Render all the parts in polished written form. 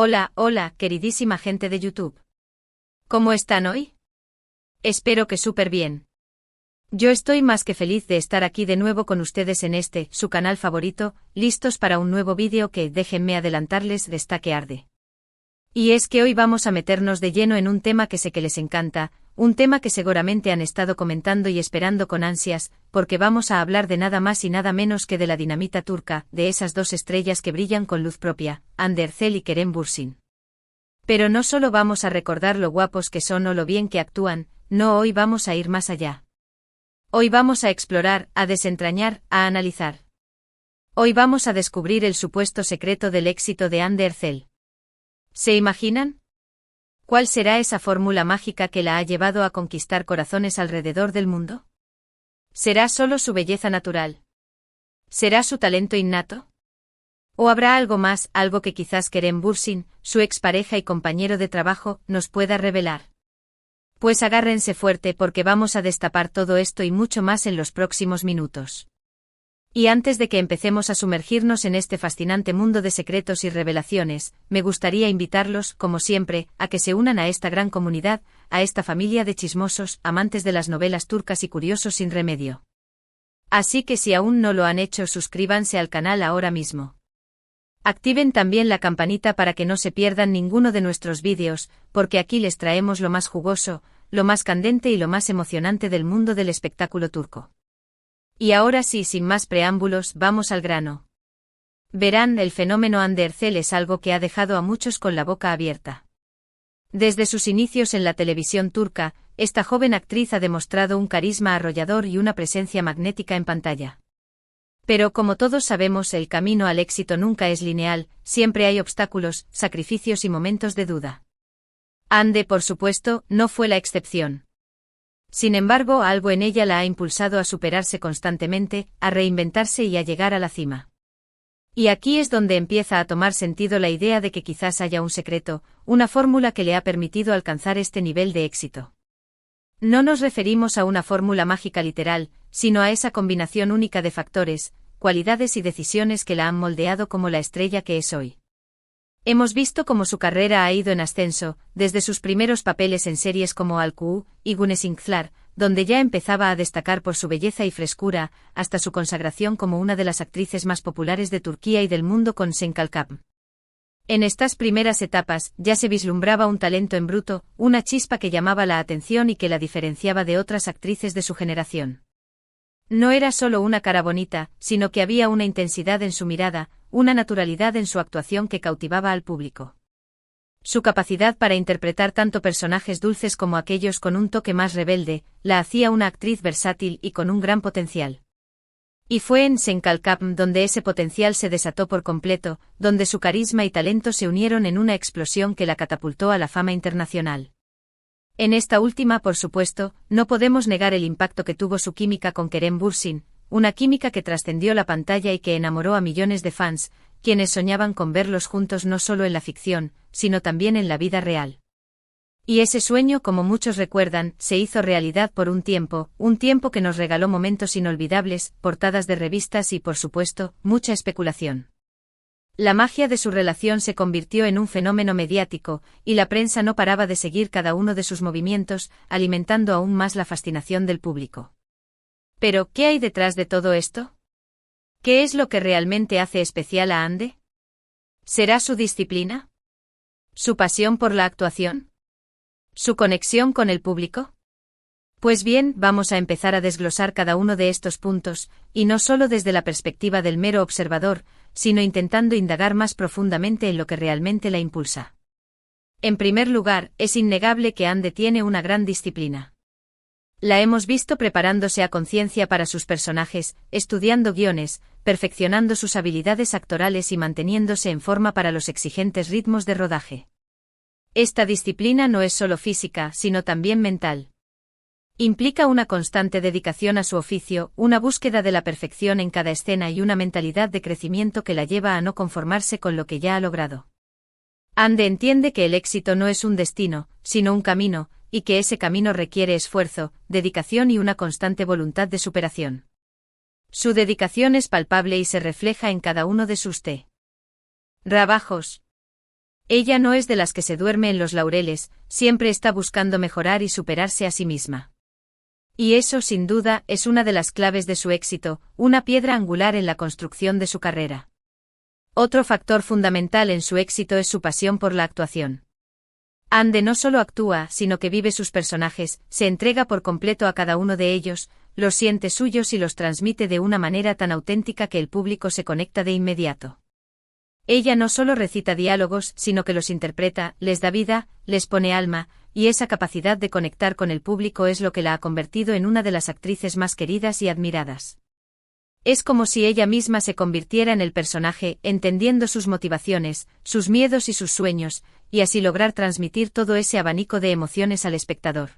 Hola, hola, queridísima gente de YouTube. ¿Cómo están hoy? Espero que súper bien. Yo estoy más que feliz de estar aquí de nuevo con ustedes en su canal favorito, listos para un nuevo vídeo que, déjenme adelantarles, está que arde. Y es que hoy vamos a meternos de lleno en un tema que sé que les encanta, un tema que seguramente han estado comentando y esperando con ansias, porque vamos a hablar de nada más y nada menos que de la dinamita turca, de esas dos estrellas que brillan con luz propia, Hande Erçel y Kerem Bürsin. Pero no solo vamos a recordar lo guapos que son o lo bien que actúan, no, hoy vamos a ir más allá. Hoy vamos a explorar, a desentrañar, a analizar. Hoy vamos a descubrir el supuesto secreto del éxito de Hande Erçel. ¿Se imaginan? ¿Cuál será esa fórmula mágica que la ha llevado a conquistar corazones alrededor del mundo? ¿Será solo su belleza natural? ¿Será su talento innato? ¿O habrá algo más, algo que quizás Kerem Bürsin, su expareja y compañero de trabajo, nos pueda revelar? Pues agárrense fuerte porque vamos a destapar todo esto y mucho más en los próximos minutos. Y antes de que empecemos a sumergirnos en este fascinante mundo de secretos y revelaciones, me gustaría invitarlos, como siempre, a que se unan a esta gran comunidad, a esta familia de chismosos, amantes de las novelas turcas y curiosos sin remedio. Así que si aún no lo han hecho, suscríbanse al canal ahora mismo. Activen también la campanita para que no se pierdan ninguno de nuestros vídeos, porque aquí les traemos lo más jugoso, lo más candente y lo más emocionante del mundo del espectáculo turco. Y ahora sí, sin más preámbulos, vamos al grano. Verán, el fenómeno Hande Erçel es algo que ha dejado a muchos con la boca abierta. Desde sus inicios en la televisión turca, esta joven actriz ha demostrado un carisma arrollador y una presencia magnética en pantalla. Pero como todos sabemos, el camino al éxito nunca es lineal, siempre hay obstáculos, sacrificios y momentos de duda. Hande, por supuesto, no fue la excepción. Sin embargo, algo en ella la ha impulsado a superarse constantemente, a reinventarse y a llegar a la cima. Y aquí es donde empieza a tomar sentido la idea de que quizás haya un secreto, una fórmula que le ha permitido alcanzar este nivel de éxito. No nos referimos a una fórmula mágica literal, sino a esa combinación única de factores, cualidades y decisiones que la han moldeado como la estrella que es hoy. Hemos visto cómo su carrera ha ido en ascenso, desde sus primeros papeles en series como Alku y Güneşinkler, donde ya empezaba a destacar por su belleza y frescura, hasta su consagración como una de las actrices más populares de Turquía y del mundo con Sen Kalkap. En estas primeras etapas ya se vislumbraba un talento en bruto, una chispa que llamaba la atención y que la diferenciaba de otras actrices de su generación. No era solo una cara bonita, sino que había una intensidad en su mirada, una naturalidad en su actuación que cautivaba al público. Su capacidad para interpretar tanto personajes dulces como aquellos con un toque más rebelde, la hacía una actriz versátil y con un gran potencial. Y fue en Sen Kalkap donde ese potencial se desató por completo, donde su carisma y talento se unieron en una explosión que la catapultó a la fama internacional. En esta última, por supuesto, no podemos negar el impacto que tuvo su química con Kerem Bürsin, una química que trascendió la pantalla y que enamoró a millones de fans, quienes soñaban con verlos juntos no solo en la ficción, sino también en la vida real. Y ese sueño, como muchos recuerdan, se hizo realidad por un tiempo que nos regaló momentos inolvidables, portadas de revistas y, por supuesto, mucha especulación. La magia de su relación se convirtió en un fenómeno mediático, y la prensa no paraba de seguir cada uno de sus movimientos, alimentando aún más la fascinación del público. Pero, ¿qué hay detrás de todo esto? ¿Qué es lo que realmente hace especial a Hande? ¿Será su disciplina? ¿Su pasión por la actuación? ¿Su conexión con el público? Pues bien, vamos a empezar a desglosar cada uno de estos puntos, y no solo desde la perspectiva del mero observador, sino intentando indagar más profundamente en lo que realmente la impulsa. En primer lugar, es innegable que Hande tiene una gran disciplina. La hemos visto preparándose a conciencia para sus personajes, estudiando guiones, perfeccionando sus habilidades actorales y manteniéndose en forma para los exigentes ritmos de rodaje. Esta disciplina no es solo física, sino también mental. Implica una constante dedicación a su oficio, una búsqueda de la perfección en cada escena y una mentalidad de crecimiento que la lleva a no conformarse con lo que ya ha logrado. Hande entiende que el éxito no es un destino, sino un camino, y que ese camino requiere esfuerzo, dedicación y una constante voluntad de superación. Su dedicación es palpable y se refleja en cada uno de sus trabajos. Ella no es de las que se duerme en los laureles, siempre está buscando mejorar y superarse a sí misma. Y eso, sin duda, es una de las claves de su éxito, una piedra angular en la construcción de su carrera. Otro factor fundamental en su éxito es su pasión por la actuación. Ande no solo actúa, sino que vive sus personajes, se entrega por completo a cada uno de ellos, los siente suyos y los transmite de una manera tan auténtica que el público se conecta de inmediato. Ella no solo recita diálogos, sino que los interpreta, les da vida, les pone alma, y esa capacidad de conectar con el público es lo que la ha convertido en una de las actrices más queridas y admiradas. Es como si ella misma se convirtiera en el personaje, entendiendo sus motivaciones, sus miedos y sus sueños, y así lograr transmitir todo ese abanico de emociones al espectador.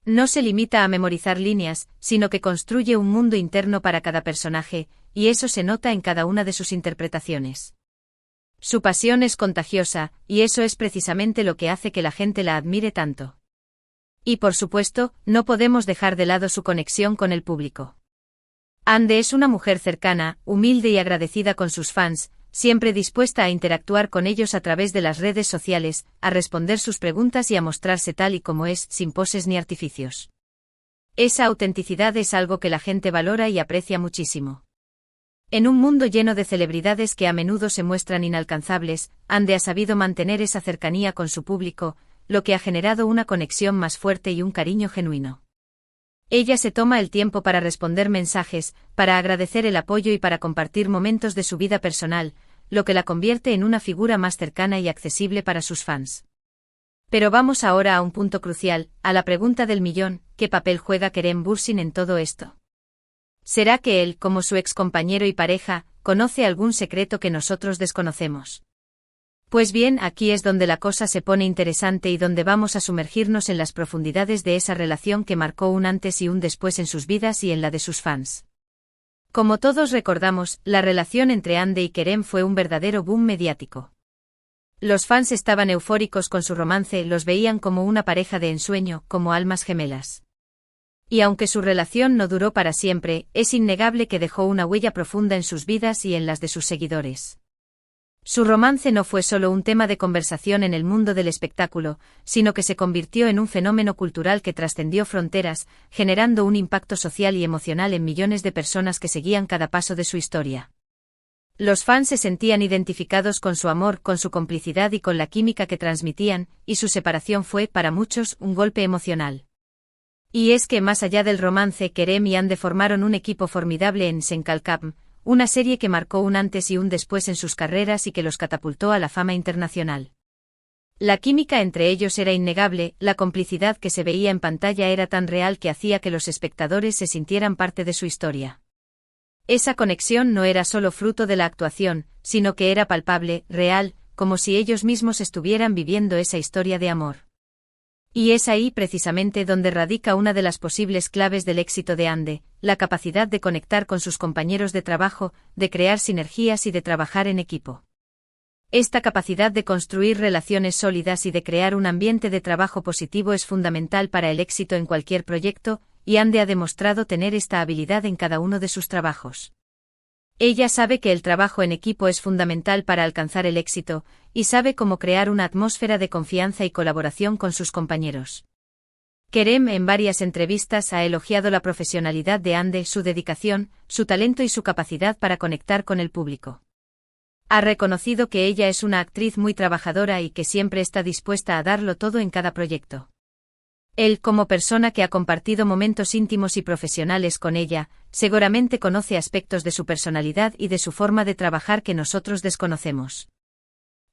No se limita a memorizar líneas, sino que construye un mundo interno para cada personaje, y eso se nota en cada una de sus interpretaciones. Su pasión es contagiosa, y eso es precisamente lo que hace que la gente la admire tanto. Y por supuesto, no podemos dejar de lado su conexión con el público. Ande es una mujer cercana, humilde y agradecida con sus fans, siempre dispuesta a interactuar con ellos a través de las redes sociales, a responder sus preguntas y a mostrarse tal y como es, sin poses ni artificios. Esa autenticidad es algo que la gente valora y aprecia muchísimo. En un mundo lleno de celebridades que a menudo se muestran inalcanzables, Ande ha sabido mantener esa cercanía con su público, lo que ha generado una conexión más fuerte y un cariño genuino. Ella se toma el tiempo para responder mensajes, para agradecer el apoyo y para compartir momentos de su vida personal, lo que la convierte en una figura más cercana y accesible para sus fans. Pero vamos ahora a un punto crucial, a la pregunta del millón: ¿qué papel juega Kerem Bürsin en todo esto? ¿Será que él, como su ex compañero y pareja, conoce algún secreto que nosotros desconocemos? Pues bien, aquí es donde la cosa se pone interesante y donde vamos a sumergirnos en las profundidades de esa relación que marcó un antes y un después en sus vidas y en la de sus fans. Como todos recordamos, la relación entre Ande y Kerem fue un verdadero boom mediático. Los fans estaban eufóricos con su romance, los veían como una pareja de ensueño, como almas gemelas. Y aunque su relación no duró para siempre, es innegable que dejó una huella profunda en sus vidas y en las de sus seguidores. Su romance no fue solo un tema de conversación en el mundo del espectáculo, sino que se convirtió en un fenómeno cultural que trascendió fronteras, generando un impacto social y emocional en millones de personas que seguían cada paso de su historia. Los fans se sentían identificados con su amor, con su complicidad y con la química que transmitían, y su separación fue, para muchos, un golpe emocional. Y es que más allá del romance, Kerem y Ande formaron un equipo formidable en Senkalkam, una serie que marcó un antes y un después en sus carreras y que los catapultó a la fama internacional. La química entre ellos era innegable, la complicidad que se veía en pantalla era tan real que hacía que los espectadores se sintieran parte de su historia. Esa conexión no era solo fruto de la actuación, sino que era palpable, real, como si ellos mismos estuvieran viviendo esa historia de amor. Y es ahí precisamente donde radica una de las posibles claves del éxito de Ande, la capacidad de conectar con sus compañeros de trabajo, de crear sinergias y de trabajar en equipo. Esta capacidad de construir relaciones sólidas y de crear un ambiente de trabajo positivo es fundamental para el éxito en cualquier proyecto, y Ande ha demostrado tener esta habilidad en cada uno de sus trabajos. Ella sabe que el trabajo en equipo es fundamental para alcanzar el éxito, y sabe cómo crear una atmósfera de confianza y colaboración con sus compañeros. Kerem en varias entrevistas ha elogiado la profesionalidad de Ande, su dedicación, su talento y su capacidad para conectar con el público. Ha reconocido que ella es una actriz muy trabajadora y que siempre está dispuesta a darlo todo en cada proyecto. Él, como persona que ha compartido momentos íntimos y profesionales con ella, seguramente conoce aspectos de su personalidad y de su forma de trabajar que nosotros desconocemos.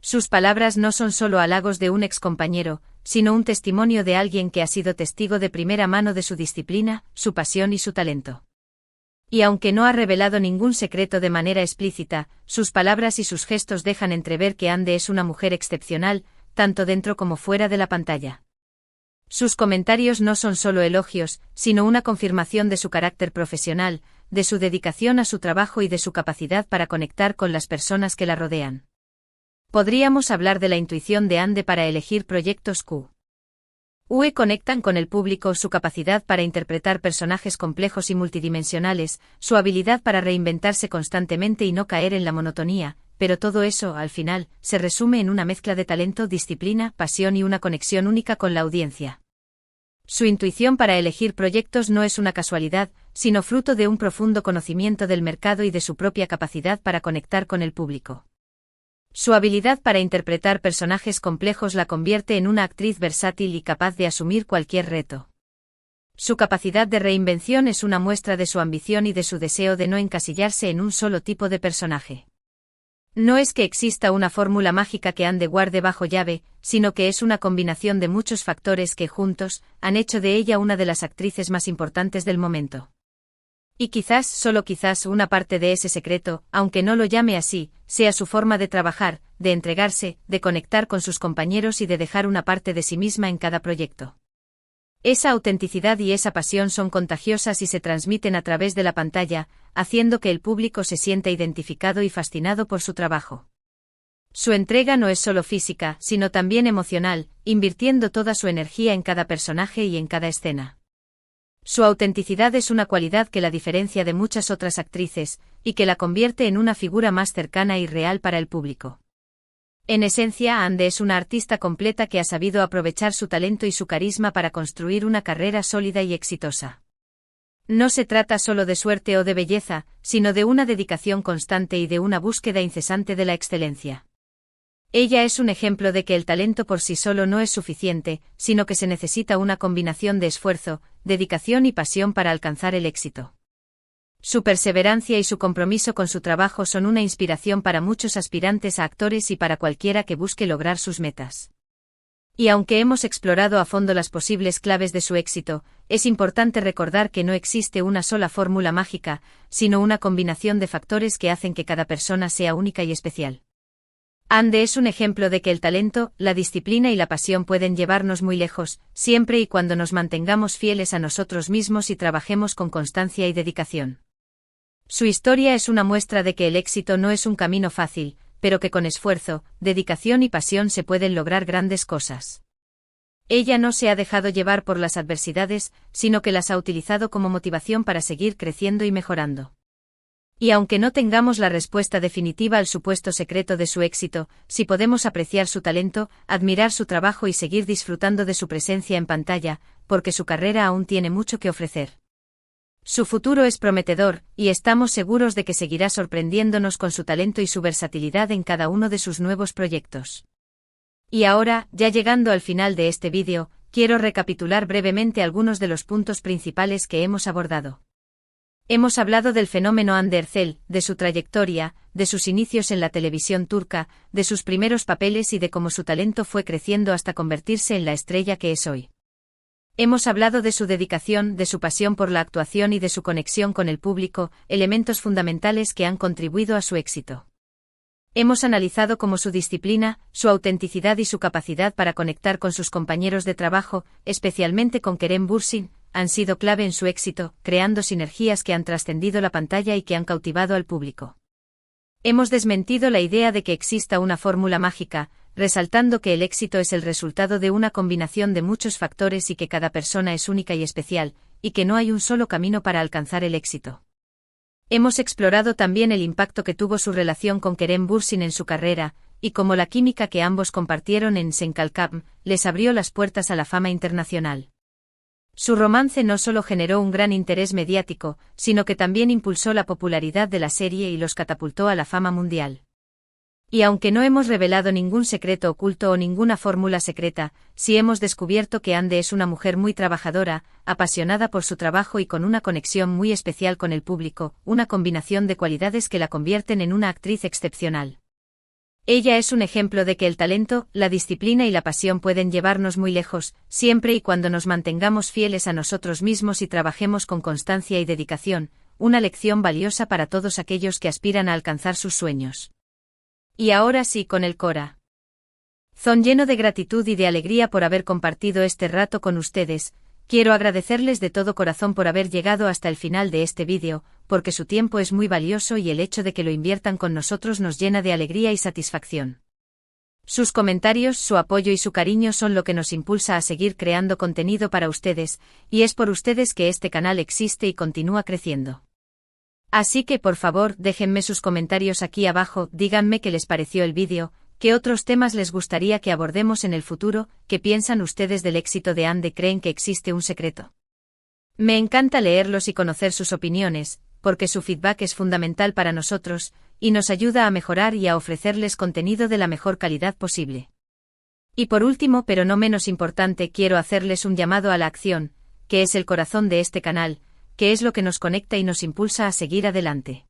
Sus palabras no son solo halagos de un excompañero, sino un testimonio de alguien que ha sido testigo de primera mano de su disciplina, su pasión y su talento. Y aunque no ha revelado ningún secreto de manera explícita, sus palabras y sus gestos dejan entrever que Ande es una mujer excepcional, tanto dentro como fuera de la pantalla. Sus comentarios no son solo elogios, sino una confirmación de su carácter profesional, de su dedicación a su trabajo y de su capacidad para conectar con las personas que la rodean. Podríamos hablar de la intuición de Ande para elegir proyectos que conectan con el público, su capacidad para interpretar personajes complejos y multidimensionales, su habilidad para reinventarse constantemente y no caer en la monotonía, pero todo eso, al final, se resume en una mezcla de talento, disciplina, pasión y una conexión única con la audiencia. Su intuición para elegir proyectos no es una casualidad, sino fruto de un profundo conocimiento del mercado y de su propia capacidad para conectar con el público. Su habilidad para interpretar personajes complejos la convierte en una actriz versátil y capaz de asumir cualquier reto. Su capacidad de reinvención es una muestra de su ambición y de su deseo de no encasillarse en un solo tipo de personaje. No es que exista una fórmula mágica que ande guarde bajo llave, sino que es una combinación de muchos factores que, juntos, han hecho de ella una de las actrices más importantes del momento. Y quizás, solo quizás, una parte de ese secreto, aunque no lo llame así, sea su forma de trabajar, de entregarse, de conectar con sus compañeros y de dejar una parte de sí misma en cada proyecto. Esa autenticidad y esa pasión son contagiosas y se transmiten a través de la pantalla, haciendo que el público se sienta identificado y fascinado por su trabajo. Su entrega no es solo física, sino también emocional, invirtiendo toda su energía en cada personaje y en cada escena. Su autenticidad es una cualidad que la diferencia de muchas otras actrices, y que la convierte en una figura más cercana y real para el público. En esencia, Ande es una artista completa que ha sabido aprovechar su talento y su carisma para construir una carrera sólida y exitosa. No se trata solo de suerte o de belleza, sino de una dedicación constante y de una búsqueda incesante de la excelencia. Ella es un ejemplo de que el talento por sí solo no es suficiente, sino que se necesita una combinación de esfuerzo, dedicación y pasión para alcanzar el éxito. Su perseverancia y su compromiso con su trabajo son una inspiración para muchos aspirantes a actores y para cualquiera que busque lograr sus metas. Y aunque hemos explorado a fondo las posibles claves de su éxito, es importante recordar que no existe una sola fórmula mágica, sino una combinación de factores que hacen que cada persona sea única y especial. Ande es un ejemplo de que el talento, la disciplina y la pasión pueden llevarnos muy lejos, siempre y cuando nos mantengamos fieles a nosotros mismos y trabajemos con constancia y dedicación. Su historia es una muestra de que el éxito no es un camino fácil, pero que con esfuerzo, dedicación y pasión se pueden lograr grandes cosas. Ella no se ha dejado llevar por las adversidades, sino que las ha utilizado como motivación para seguir creciendo y mejorando. Y aunque no tengamos la respuesta definitiva al supuesto secreto de su éxito, sí podemos apreciar su talento, admirar su trabajo y seguir disfrutando de su presencia en pantalla, porque su carrera aún tiene mucho que ofrecer. Su futuro es prometedor, y estamos seguros de que seguirá sorprendiéndonos con su talento y su versatilidad en cada uno de sus nuevos proyectos. Y ahora, ya llegando al final de este vídeo, quiero recapitular brevemente algunos de los puntos principales que hemos abordado. Hemos hablado del fenómeno Hande Erçel, de su trayectoria, de sus inicios en la televisión turca, de sus primeros papeles y de cómo su talento fue creciendo hasta convertirse en la estrella que es hoy. Hemos hablado de su dedicación, de su pasión por la actuación y de su conexión con el público, elementos fundamentales que han contribuido a su éxito. Hemos analizado cómo su disciplina, su autenticidad y su capacidad para conectar con sus compañeros de trabajo, especialmente con Kerem Bürsin, han sido clave en su éxito, creando sinergias que han trascendido la pantalla y que han cautivado al público. Hemos desmentido la idea de que exista una fórmula mágica, resaltando que el éxito es el resultado de una combinación de muchos factores y que cada persona es única y especial, y que no hay un solo camino para alcanzar el éxito. Hemos explorado también el impacto que tuvo su relación con Kerem Bürsin en su carrera, y cómo la química que ambos compartieron en Sen Kalkam les abrió las puertas a la fama internacional. Su romance no solo generó un gran interés mediático, sino que también impulsó la popularidad de la serie y los catapultó a la fama mundial. Y aunque no hemos revelado ningún secreto oculto o ninguna fórmula secreta, sí hemos descubierto que Hande es una mujer muy trabajadora, apasionada por su trabajo y con una conexión muy especial con el público, una combinación de cualidades que la convierten en una actriz excepcional. Ella es un ejemplo de que el talento, la disciplina y la pasión pueden llevarnos muy lejos, siempre y cuando nos mantengamos fieles a nosotros mismos y trabajemos con constancia y dedicación, una lección valiosa para todos aquellos que aspiran a alcanzar sus sueños. Y ahora sí con el Cora. Son lleno de gratitud y de alegría por haber compartido este rato con ustedes. Quiero agradecerles de todo corazón por haber llegado hasta el final de este vídeo, porque su tiempo es muy valioso y el hecho de que lo inviertan con nosotros nos llena de alegría y satisfacción. Sus comentarios, su apoyo y su cariño son lo que nos impulsa a seguir creando contenido para ustedes, y es por ustedes que este canal existe y continúa creciendo. Así que por favor déjenme sus comentarios aquí abajo, díganme qué les pareció el vídeo, qué otros temas les gustaría que abordemos en el futuro, qué piensan ustedes del éxito de Ande, creen que existe un secreto. Me encanta leerlos y conocer sus opiniones, porque su feedback es fundamental para nosotros, y nos ayuda a mejorar y a ofrecerles contenido de la mejor calidad posible. Y por último, pero no menos importante, quiero hacerles un llamado a la acción, que es el corazón de este canal, que es lo que nos conecta y nos impulsa a seguir adelante.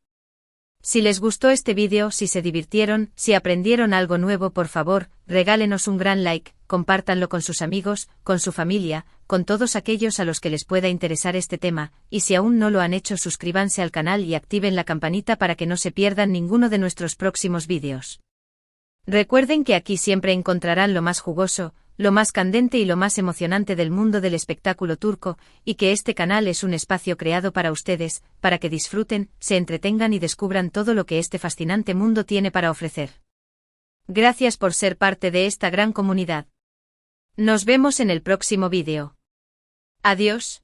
Si les gustó este vídeo, si se divirtieron, si aprendieron algo nuevo, por favor, regálenos un gran like, compártanlo con sus amigos, con su familia, con todos aquellos a los que les pueda interesar este tema, y si aún no lo han hecho, suscríbanse al canal y activen la campanita para que no se pierdan ninguno de nuestros próximos vídeos. Recuerden que aquí siempre encontrarán lo más jugoso, lo más candente y lo más emocionante del mundo del espectáculo turco, y que este canal es un espacio creado para ustedes, para que disfruten, se entretengan y descubran todo lo que este fascinante mundo tiene para ofrecer. Gracias por ser parte de esta gran comunidad. Nos vemos en el próximo vídeo. Adiós.